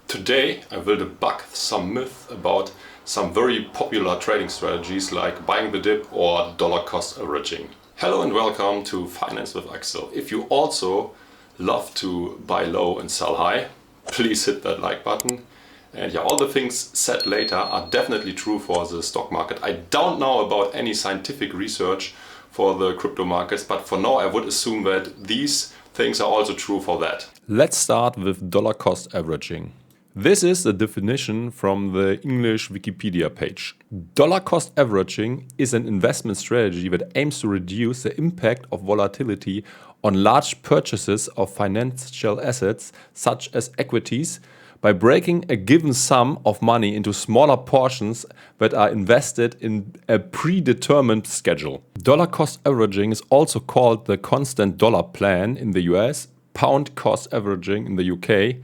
Today I will debunk some myths about some very popular trading strategies like buying the dip or dollar cost averaging. Hello and welcome to Finance with Axel. If you also love to buy low and sell high, please hit that like button. And yeah, all the things said later are definitely true for the stock market. I don't know about any scientific research for the crypto markets, but for now I would assume that these things are also true for that. Let's start with dollar cost averaging. This is the definition from the English Wikipedia page. Dollar cost averaging is an investment strategy that aims to reduce the impact of volatility on large purchases of financial assets such as equities by breaking a given sum of money into smaller portions that are invested in a predetermined schedule. Dollar cost averaging is also called the constant dollar plan in the US, pound cost averaging in the UK,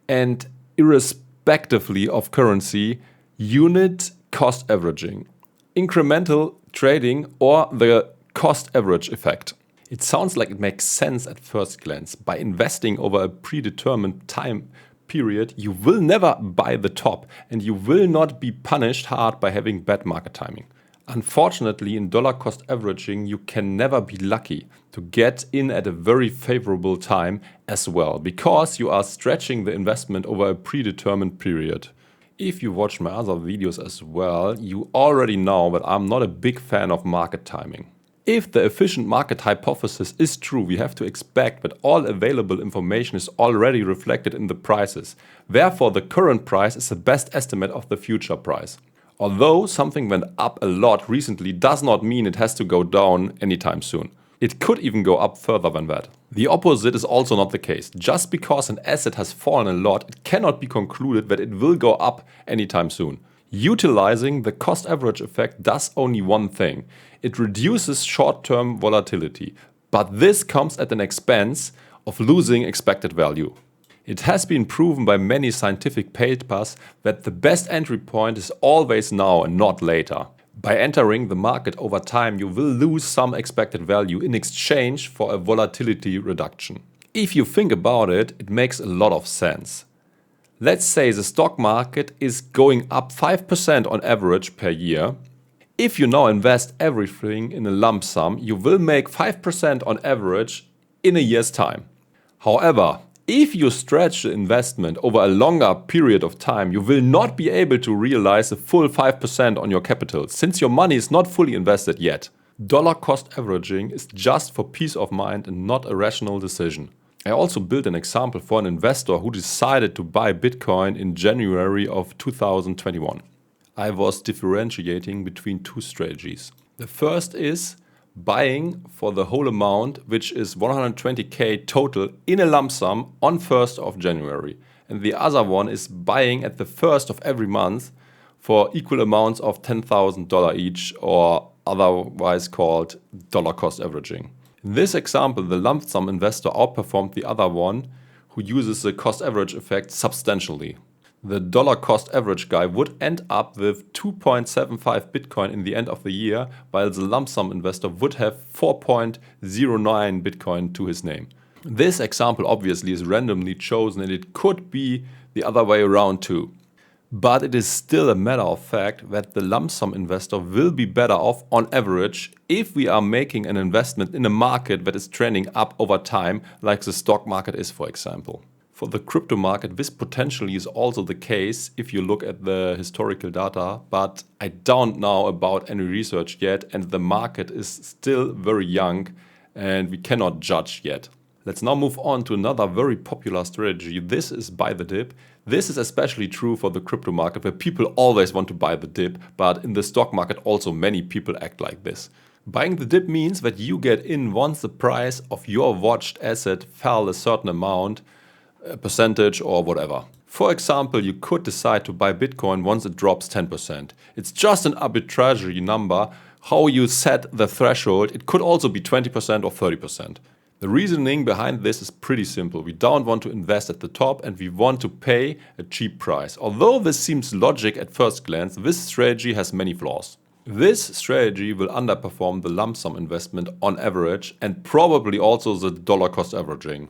and irrespectively of currency, unit cost averaging, incremental trading, or the cost average effect. It sounds like it makes sense at first glance. By investing over a predetermined time period, you will never buy the top and you will not be punished hard by having bad market timing. Unfortunately, in dollar cost averaging, you can never be lucky to get in at a very favorable time as well, because you are stretching the investment over a predetermined period. If you watch my other videos as well, you already know that I'm not a big fan of market timing. If the efficient market hypothesis is true, we have to expect that all available information is already reflected in the prices. Therefore, the current price is the best estimate of the future price. Although something went up a lot recently does not mean it has to go down anytime soon. It could even go up further than that. The opposite is also not the case. Just because an asset has fallen a lot, it cannot be concluded that it will go up anytime soon. Utilizing the cost average effect does only one thing. It reduces short-term volatility, but this comes at an expense of losing expected value. It has been proven by many scientific papers that the best entry point is always now and not later. By entering the market over time, you will lose some expected value in exchange for a volatility reduction. If you think about it, it makes a lot of sense. Let's say the stock market is going up 5% on average per year. If you now invest everything in a lump sum, you will make 5% on average in a year's time. However, if you stretch the investment over a longer period of time, you will not be able to realize the full 5% on your capital, since your money is not fully invested yet. Dollar cost averaging is just for peace of mind and not a rational decision. I also built an example for an investor who decided to buy Bitcoin in January of 2021. I was differentiating between two strategies. The first is buying for the whole amount, which is 120k total in a lump sum on 1st of January. And the other one is buying at the 1st of every month for equal amounts of $10,000 each, or otherwise called dollar cost averaging. In this example, the lump sum investor outperformed the other one, who uses the cost average effect substantially. The dollar cost average guy would end up with 2.75 Bitcoin in the end of the year, while the lump sum investor would have 4.09 Bitcoin to his name. This example obviously is randomly chosen, and it could be the other way around too. But it is still a matter of fact that the lump sum investor will be better off on average if we are making an investment in a market that is trending up over time, like the stock market is, for example. For the crypto market, this potentially is also the case if you look at the historical data, but I don't know about any research yet, and the market is still very young and we cannot judge yet. Let's now move on to another very popular strategy. This is buy the dip. This is especially true for the crypto market, where people always want to buy the dip, but in the stock market also many people act like this. Buying the dip means that you get in once the price of your watched asset fell a certain amount, a percentage or whatever. For example, you could decide to buy Bitcoin once it drops 10%. It's just an arbitrary number. How you set the threshold, it could also be 20% or 30%. The reasoning behind this is pretty simple. We don't want to invest at the top and we want to pay a cheap price. Although this seems logic at first glance, this strategy has many flaws. This strategy will underperform the lump sum investment on average and probably also the dollar cost averaging.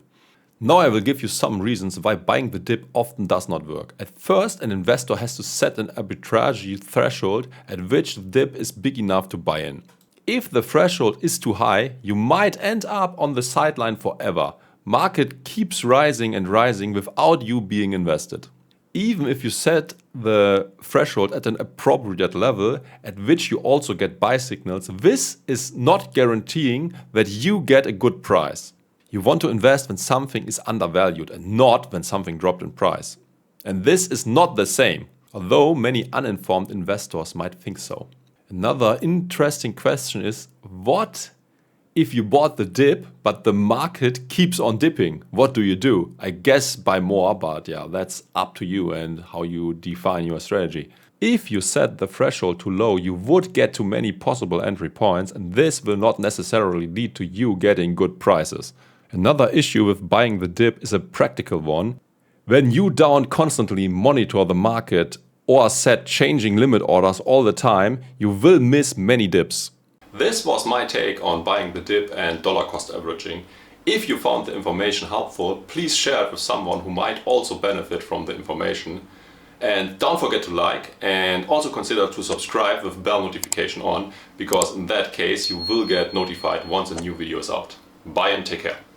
Now I will give you some reasons why buying the dip often does not work. At first, an investor has to set an arbitrage threshold at which the dip is big enough to buy in. If the threshold is too high, you might end up on the sideline forever. Market keeps rising and rising without you being invested. Even if you set the threshold at an appropriate level at which you also get buy signals, this is not guaranteeing that you get a good price. You want to invest when something is undervalued and not when something dropped in price. And this is not the same, although many uninformed investors might think so. Another interesting question is, what if you bought the dip but the market keeps on dipping? What do? I guess buy more, but yeah, that's up to you and how you define your strategy. If you set the threshold too low, you would get too many possible entry points, and this will not necessarily lead to you getting good prices. Another issue with buying the dip is a practical one. When you don't constantly monitor the market or set changing limit orders all the time, you will miss many dips. This was my take on buying the dip and dollar cost averaging. If you found the information helpful, please share it with someone who might also benefit from the information. And don't forget to like and also consider to subscribe with bell notification on, because in that case you will get notified once a new video is out. Bye and take care.